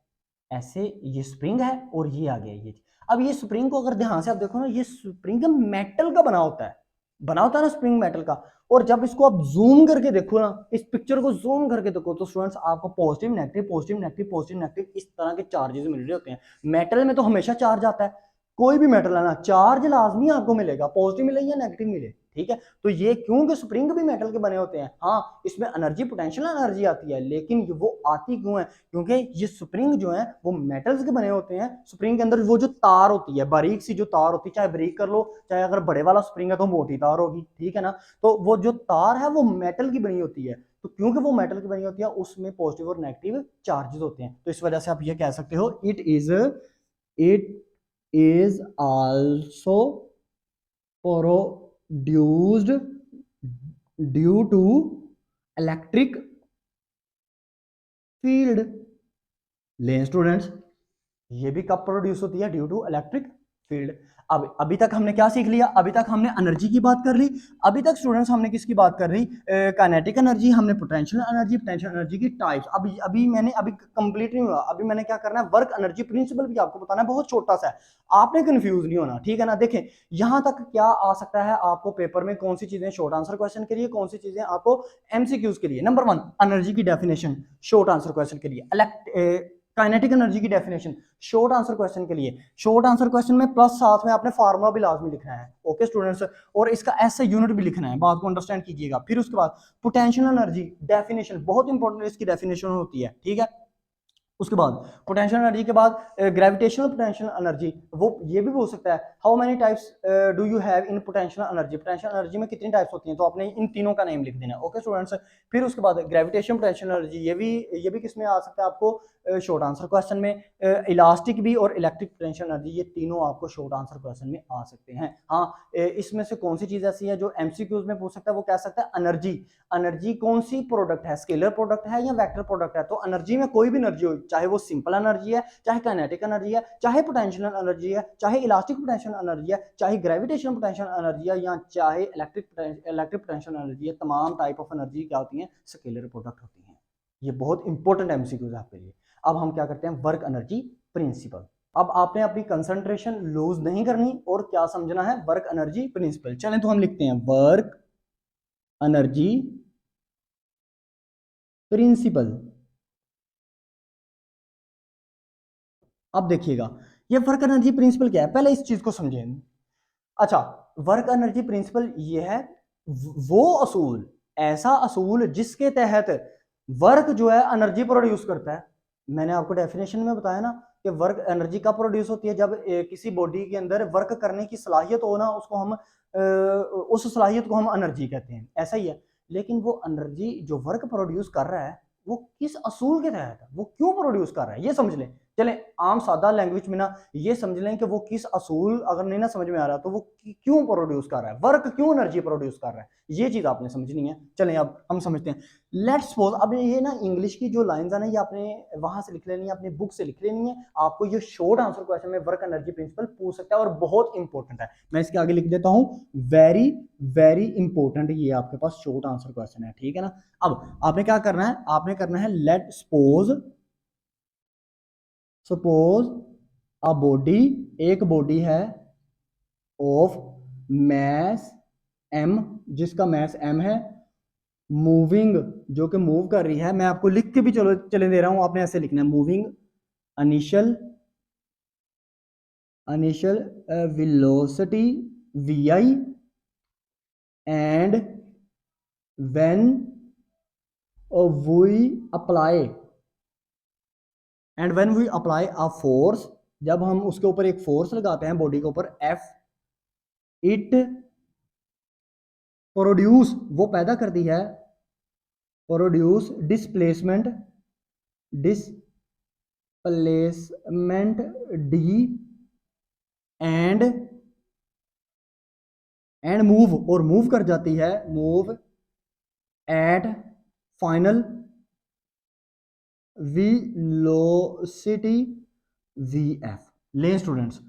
ऐसे ये स्प्रिंग है, और ये आ गया ये। अब ये स्प्रिंग को अगर ध्यान से आप देखो ना, ये स्प्रिंग मेटल का बना होता है ना स्प्रिंग मेटल का। और जब इसको आप जूम करके देखो ना, इस पिक्चर को जूम करके देखो, तो स्टूडेंट्स आपको positive negative positive negative positive negative इस तरह के चार्जेस मिल रहे होते हैं। मेटल में तो हमेशा चार्ज आता है, कोई भी मेटल है ना, चार्ज लाजमी आपको मिलेगा, पॉजिटिव मिले या नेगेटिव मिले। ठीक है, तो ये क्योंकि स्प्रिंग भी मेटल के बने होते हैं, हाँ इसमें एनर्जी पोटेंशियल एनर्जी आती है, लेकिन वो आती क्यों है? क्योंकि ये स्प्रिंग जो है वो मेटल्स के बने होते हैं। स्प्रिंग के अंदर वो जो तार होती है, बारीक सी जो तार होती है, चाहे बारीक कर लो, चाहे अगर बड़े वाला स्प्रिंग है तो मोटी तार होगी। ठीक है ना? तो वो जो तार है वो मेटल की बनी होती है, तो क्योंकि वो मेटल की बनी होती है, उसमें पॉजिटिव और नेगेटिव चार्जेस होते हैं। तो इस वजह से आप ये कह सकते हो, it is also produced due to electric field. लें स्टूडेंट्स, ये भी कब प्रोड्यूस होती है? Due to electric field. अब अभी तक हमने क्या सीख लिया? अभी तक हमने एनर्जी की बात कर ली। अभी तक स्टूडेंट्स हमने किसकी बात कर रही? काइनेटिक एनर्जी, हमने पोटेंशियल एनर्जी, पोटेंशियल एनर्जी की टाइप्स। अभी अभी मैंने अभी कंप्लीट नहीं हुआ, अभी मैंने क्या करना है, वर्क एनर्जी प्रिंसिपल भी आपको बताना है, बहुत छोटा सा है, आपने कंफ्यूज नहीं होना, ठीक है ना। देखें यहां तक क्या आ सकता है आपको पेपर में, कौन सी चीजें शॉर्ट आंसर क्वेश्चन के लिए, कौन सी चीजें आपको एमसीक्यूज के लिए। नंबर 1 एनर्जी की डेफिनेशन शॉर्ट आंसर क्वेश्चन के लिए, काइनेटिक एनर्जी की डेफिनेशन शॉर्ट आंसर क्वेश्चन के लिए। शॉर्ट आंसर क्वेश्चन में प्लस साथ में आपने फार्मूला भी लाजमी लिखना है, ओके स्टूडेंट्स, और इसका ऐसे यूनिट भी लिखना है, बात को अंडरस्टैंड कीजिएगा। फिर उसके बाद पोटेंशियल एनर्जी डेफिनेशन, बहुत इंपॉर्टेंट इसकी डेफिनेशन होती है, ठीक है। उसके बाद पोटेंशियल एनर्जी के बाद ग्रेविटेशनल पोटेंशियल एनर्जी, वो ये भी बोल सकता है how many types do you have in potential energy, potential energy में कितनी टाइप्स होती हैं, तो आपने इन तीनों का नेम लिख देना है, ओके स्टूडेंट्स। फिर उसके बाद ग्रेविटेशन पोटेंशियल एनर्जी, ये भी किस में आ सकता है आपको, शॉर्ट आंसर क्वेश्चन में। इलास्टिक भी और इलेक्ट्रिक पोटेंशियल एनर्जी, ये तीनों आपको शॉर्ट आंसर क्वेश्चन में आ सकते हैं। हाँ, इसमें से कौन सी चीज ऐसी है जो एमसीक्यूज में पूछ सकता है, वो कह सकता है एनर्जी। एनर्जी कौन सी प्रोडक्ट है, स्केलर प्रोडक्ट है या वेक्टर प्रोडक्ट है। तो एनर्जी में कोई भी एनर्जी हो, चाहे वो सिंपल एनर्जी है, चाहे काइनेटिक एनर्जी है, चाहे पोटेंशियल एनर्जी है, चाहे इलास्टिक पोटेंशियल एनर्जी है, चाहे ग्रेविटेशनल पोटेंशियल एनर्जी है, या चाहे इलेक्ट्रिक पोटेंशियल एनर्जी है, तमाम टाइप ऑफ एनर्जी क्या होती है, स्केलर प्रोडक्ट होती है। ये बहुत इंपॉर्टेंट एमसीक्यूज है आपके लिए। अब हम क्या करते हैं, वर्क एनर्जी प्रिंसिपल। अब आपने अपनी कंसंट्रेशन लूज नहीं करनी और क्या समझना है, वर्क एनर्जी प्रिंसिपल। चलें तो हम लिखते हैं वर्क एनर्जी प्रिंसिपल। अब देखिएगा ये वर्क एनर्जी प्रिंसिपल क्या है, पहले इस चीज को समझें। अच्छा, वर्क एनर्जी प्रिंसिपल ये है वो असूल, ऐसा असूल जिसके तहत वर्क जो है एनर्जी प्रोड्यूस करता है। मैंने आपको डेफिनेशन में बताया ना कि वर्क एनर्जी कब प्रोड्यूस होती है, जब किसी बॉडी के अंदर वर्क करने की सलाहियत हो ना, उसको हम उस सलाहियत को हम एनर्जी कहते हैं, ऐसा ही है। लेकिन वो एनर्जी जो वर्क प्रोड्यूस कर रहा है, वो किस असूल के तहत है, वो क्यों प्रोड्यूस कर रहा है, ये समझ लें। चलें आम सादा लैंग्वेज में ना ये समझ लें कि वो किस असूल, अगर नहीं ना समझ में आ रहा तो वो क्यों प्रोड्यूस कर रहा है, वर्क क्यों एनर्जी प्रोड्यूस कर रहा है, ये चीज आपने समझनी है। चलें अब हम समझते हैं। लेट्स सपोज, अब ये ना इंग्लिश की जो लाइंस है ना, ये आपने वहां से लिख लेनी है, अपनी बुक से लिख लेनी है। आपको ये शॉर्ट आंसर क्वेश्चन में वर्क एनर्जी प्रिंसिपल पूछ सकता है और बहुत इंपॉर्टेंट है। मैं इसके आगे लिख देता हूं, वेरी वेरी इंपॉर्टेंट, ये आपके पास शॉर्ट आंसर क्वेश्चन है, ठीक है ना। अब आपने क्या करना है, आपने करना है लेट सपोज अ बॉडी, एक बॉडी है ऑफ मैस m, जिसका मैस m है, मूविंग, जो कि मूव कर रही है। मैं आपको लिख के भी चलो चले दे रहा हूं, आपने ऐसे लिखना है, moving initial initial velocity vi, and when we apply a force, जब हम उसके ऊपर एक फोर्स लगाते हैं बॉडी के ऊपर F, इट प्रोड्यूस, वो पैदा करती है, produce displacement D, and move, और मूव कर जाती है, move at final velocity VF। ले स्टूडेंट्स,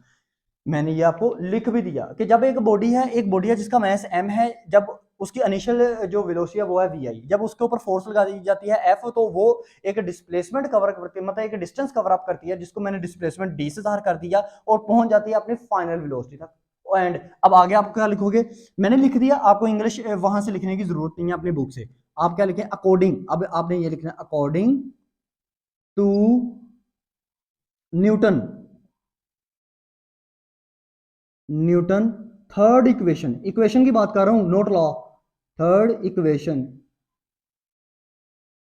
मैंने ये आपको लिख भी दिया कि जब एक बॉडी है जिसका मास m है, जब उसकी इनिशियल जो वेलोसिटी है वो है vi, जब उसके ऊपर फोर्स लगा दी जाती है F, तो वो एक डिस्प्लेसमेंट कवर करती है, मतलब एक डिस्टेंस कवर अप करती है, जिसको मैंने डिस्प्लेसमेंट d से ज़ाहिर कर दिया, और पहुंच जाती है अपनी फाइनल वेलोसिटी तक। एंड अब आगे आप क्या लिखोगे, मैंने लिख दिया, आपको इंग्लिश वहां से लिखने की जरूरत नहीं है, अपनी बुक से आप क्या लिखें, अकॉर्डिंग। अब आपने ये लिखना है, according to Newton Newton third equation की बात कर रहा हूं, note law, third equation,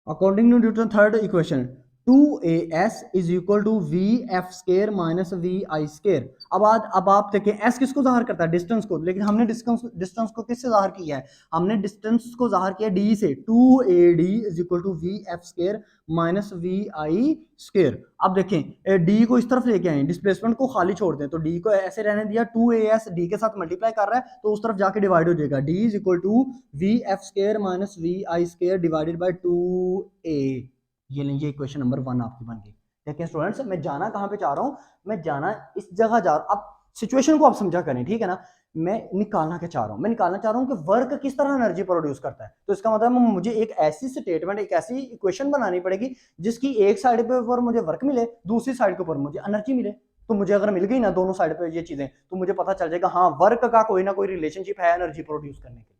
according to Newton third equation, 2as is equal to V F square minus V I square. अब आप देखें, s किसको जाहिर करता है, डिस्टेंस को, लेकिन हमने डिस्टेंस को किससे जाहिर किया है, हमने डिस्टेंस को जाहिर किया d से, 2ad is equal to V F square minus V I square. अब देखें d को इस तरफ लेके आए, डिस्प्लेसमेंट को खाली छोड़ दें, तो d को ऐसे रहने दिया, 2as d के साथ मल्टीप्लाई कर रहा है, तो उस तरफ जाके डिवाइड हो जाएगा, d is equal to V F square minus V I square divided by 2a। ये लीजिए इक्वेशन नंबर 1 आपकी बन गई। देखिए स्टूडेंट्स, मैं जाना कहां पे चाह रहा हूं, मैं जाना इस जगह जा रहा हूं। अब सिचुएशन को आप समझा करें, ठीक है ना। मैं निकालना क्या चाह रहा हूं, मैं निकालना चाह रहा हूं कि वर्क किस तरह एनर्जी प्रोड्यूस करता है। तो इसका मतलब मुझे एक ऐसी स्टेटमेंट, एक ऐसी इक्वेशन बनानी पड़ेगी जिसकी एक साइड पे ऊपर मुझे वर्क मिले, दूसरी साइड के ऊपर मुझे एनर्जी मिले। तो मुझे अगर मिल गई ना दोनों साइड पे ये चीजें, तो मुझे पता चल जाएगा हाँ वर्क का कोई ना कोई रिलेशनशिप है एनर्जी प्रोड्यूस करने के लिए।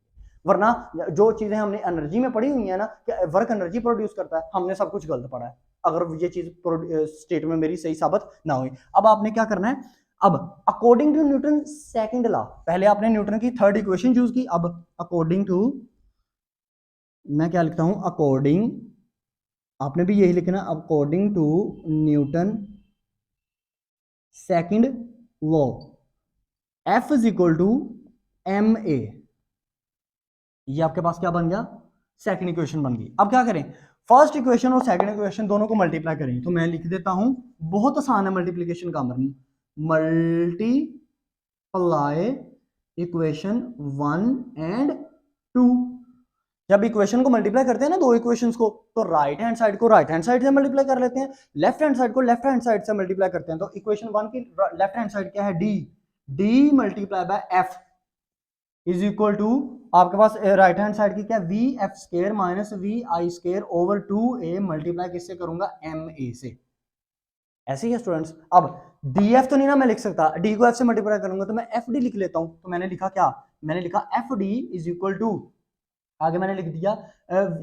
वरना जो चीजें हमने एनर्जी में पढ़ी हुई है ना कि वर्क एनर्जी प्रोड्यूस करता है, हमने सब कुछ गलत पढ़ा है अगर ये चीज स्टेटमेंट मेरी सही साबित ना हुई। अब आपने क्या करना है, अब according to Newton second law, पहले आपने न्यूटन की थर्ड इक्वेशन यूज की, अब अकॉर्डिंग टू, मैं क्या लिखता हूं अकॉर्डिंग, आपने भी यही लिखना according to Newton second law F is equal to M A, ये आपके पास क्या बन गया, सेकंड इक्वेशन बन गई। अब क्या करें, फर्स्ट इक्वेशन और सेकंड इक्वेशन दोनों को मल्टीप्लाई करें। तो मैं लिख देता हूं, बहुत आसान है मल्टीप्लीकेशन का अमर, मल्टीप्लाई इक्वेशन 1 एंड 2। जब इक्वेशन को मल्टीप्लाई करते हैं ना दो इक्वेशंस को, तो राइट हैंड साइड को राइट हैंड साइड से मल्टीप्लाई कर लेते हैं, लेफ्ट हैंड साइड को लेफ्ट हैंड साइड से मल्टीप्लाई करते हैं। तो इक्वेशन 1 की लेफ्ट हैंड साइड क्या है, D, D multiply by F is equal to, आपके पास राइट हैंड साइड की क्या, V F square minus V I square over 2a multiply किससे करूंगा, एम ए से। ऐसे ही है स्टूडेंट्स। अब डी एफ तो नहीं ना मैं लिख सकता, डी को एफ से मल्टीप्लाई करूंगा तो मैं एफ डी लिख लेता हूं। तो मैंने लिखा क्या, मैंने लिखा F D is equal to, आगे मैंने लिख दिया,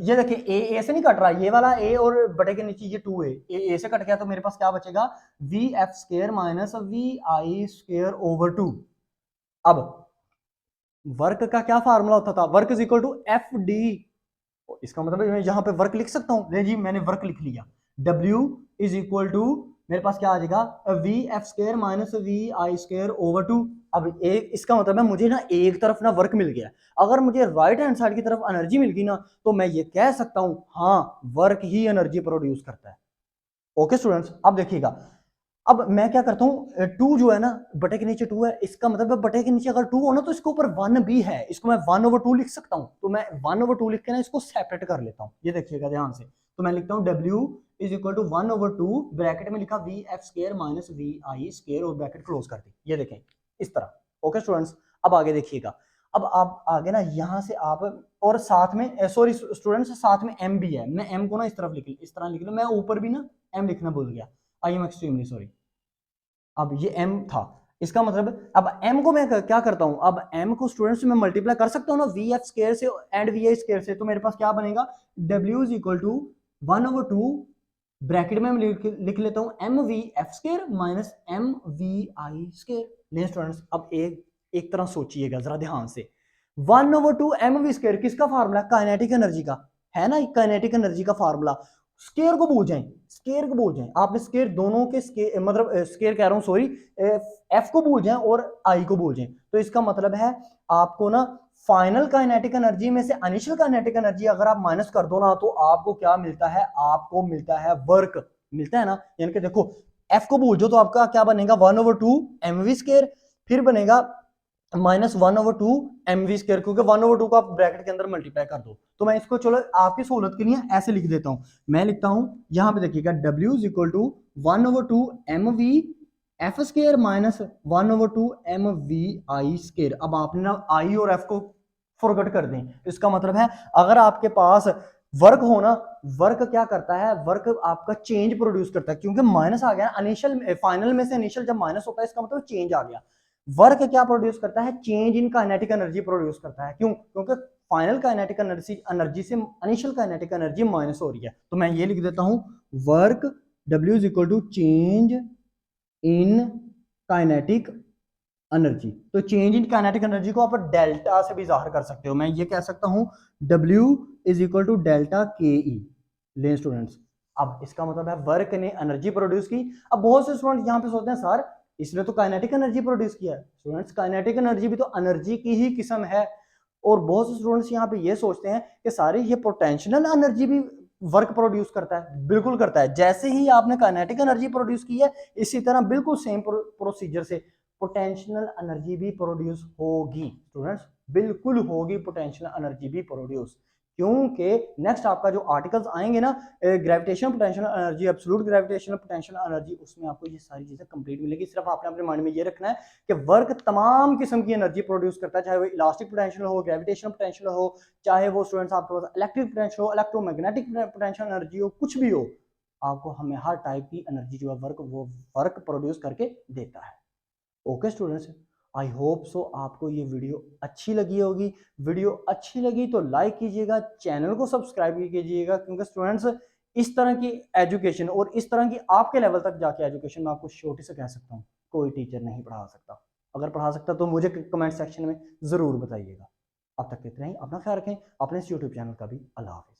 ये देखिए ए से नहीं कट रहा, ये वाला ए और बटे के नीचे ये 2a, ए से कट गया तो मेरे पास क्या बचेगा, V F square minus V I square over 2। अब वर्क का क्या फार्मूला होता था, work is equal to F D, इसका मतलब मैं यहां पे वर्क लिख सकता हूं, नहीं जी मैंने वर्क लिख लिया, W इज इक्वल टू, मेरे पास क्या आ जाएगा, V F square minus V I square over 2। अब एक इसका मतलब है मुझे ना एक तरफ ना वर्क मिल गया, अगर मुझे राइट हैंड साइड की तरफ एनर्जी मिल गई ना तो मैं ये कह सकता हूं हाँ वर्क ही एनर्जी प्रोड्यूस करता है। ओके स्टूडेंट्स, अब देखिएगा, अब मैं क्या करता हूँ, 2 जो है ना बटे के नीचे 2 है, इसका मतलब है बटे के नीचे अगर 2 हो ना तो इसके ऊपर 1 भी है, इसको मैं 1/2 लिख सकता हूँ। तो मैं 1/2 लिख के ना इसको सेपरेट कर लेता हूँ, ये देखिएगा ध्यान से। तो मैं लिखता हूँ W is equal to 1/2, bracket में लिखा V F square minus V I square और ब्रैकेट क्लोज कर दी, ये देखें इस तरह। ओके स्टूडेंट्स, अब आगे देखिएगा, अब आप आगे ना यहाँ से आप, और साथ में सॉरी स्टूडेंट्स साथ में m भी है, मैं m को ना इस तरफ इस तरह लिख लूँ, मैं ऊपर भी ना m लिखना भूल गया, आई एम एक्सट्रीमली सॉरी। अब ये m था, इसका मतलब अब m को मैं क्या करता हूं, अब m को स्टूडेंट्स में मल्टीप्लाई कर सकता हूं ना वी एफ स्केयर से एंड वी आई स्केयर से। तो मेरे पास क्या बनेगा, w is equal to 1/2, bracket में लिख लेता हूं M V F square minus M V I square. ले स्टूडेंट्स, अब एक तरह सोचिएगा जरा ध्यान से, 1/2 एम वी स्केयर किसका फार्मूला, काइनेटिक एनर्जी का है ना, काइनेटिक एनर्जी का फार्मूला। स्केयर को भूल जाएं, स्केयर को भूल जाएं, आपने स्केयर दोनों के स्केयर मतलब स्केयर कह रहा हूं सॉरी, एफ को भूल जाएं और आई को भूल जाएं। तो इसका मतलब है आपको ना फाइनल काइनेटिक एनर्जी में से इनिशियल काइनेटिक एनर्जी अगर आप माइनस कर दो ना तो आपको क्या मिलता है, आपको मिलता है वर्क, मिलता है ना। यानी कि देखो एफ को भूल जाओ तो आपका क्या बनेगा, 1/2 एम वी स्केयर, फिर बनेगा माइनस 1/2 एम वी स्केयर, क्योंकि 1/2 को आप ब्रैकेट के अंदर मल्टीप्लाई कर दो। तो मैं इसको चलो आपकी सहूलत के लिए ऐसे लिख देता हूं, मैं लिखता हूं यहां पे देखिएगा W is equal to 1/2 M V F square minus 1/2 M V I square. अब आपने ना आई और एफ को फॉरगेट कर दें, इसका मतलब है अगर आपके पास वर्क हो ना, वर्क क्या करता है, वर्क आपका चेंज प्रोड्यूस करता है, क्योंकि माइनस आ गया इनिशियल फाइनल में से इनिशियल जब माइनस होता है इसका मतलब चेंज आ गया। वर्क क्या प्रोड्यूस करता है, change in kinetic energy produce करता है। क्यों, क्योंकि फाइनल काइनेटिक एनर्जी से इनिशियल काइनेटिक एनर्जी माइनस हो रही है। तो मैं ये लिख देता हूं work W is equal to change in kinetic energy. तो चेंज इन काइनेटिक एनर्जी को आप डेल्टा से भी जाहिर कर सकते हो, मैं ये कह सकता हूं W is equal to delta K E. ले स्टूडेंट्स, अब इसका मतलब है वर्क ने एनर्जी प्रोड्यूस की। अब बहुत से स्टूडेंट यहाँ पे सोचते हैं सर इसने तो काइनेटिक एनर्जी प्रोड्यूस किया है। स्टूडेंट्स काइनेटिक एनर्जी भी तो एनर्जी की ही किस्म है, और बहुत से स्टूडेंट्स यहाँ पे ये सोचते हैं कि सारे ये पोटेंशियल एनर्जी भी वर्क प्रोड्यूस करता है। बिल्कुल करता है, जैसे ही आपने काइनेटिक एनर्जी प्रोड्यूस की है इसी तरह बिल्कुल सेम प्रोसीजर से पोटेंशियल एनर्जी भी प्रोड्यूस होगी। स्टूडेंट्स बिल्कुल होगी पोटेंशियल एनर्जी भी प्रोड्यूस, क्योंकि नेक्स्ट आपका जो आर्टिकल्स आएंगे ना, gravitational potential energy, absolute gravitational potential energy, उसमें आपको ये सारी चीजें कंप्लीट मिलेगी। सिर्फ आपने अपने माइंड में ये रखना है कि वर्क तमाम किस्म की एनर्जी प्रोड्यूस करता है, चाहे वो इलास्टिक पोटेंशियल हो, ग्रेविटेशनल पोटेंशियल हो, चाहे वो स्टूडेंट्स आपके पास इलेक्ट्रिक पोटेंशियल हो, इलेक्ट्रोमैग्नेटिक पोटेंशियल एनर्जी हो, कुछ भी हो, आपको हमें हर टाइप की एनर्जी जो है वो वर्क प्रोड्यूस करके देता है। ओके स्टूडेंट्स, आई होप सो आपको ये वीडियो अच्छी लगी होगी। वीडियो अच्छी लगी तो लाइक कीजिएगा, चैनल को सब्सक्राइब कीजिएगा, क्योंकि स्टूडेंट्स इस तरह की एजुकेशन और इस तरह की आपके लेवल तक जाके एजुकेशन मैं आपको छोटी से कह सकता हूँ कोई टीचर नहीं पढ़ा सकता। अगर पढ़ा सकता तो मुझे कमेंट सेक्शन में ज़रूर बताइएगा। अब तक इतना ही, अपना ख्याल रखें, अपने इस यूट्यूब चैनल का भी। अल्लाह हाफिज़।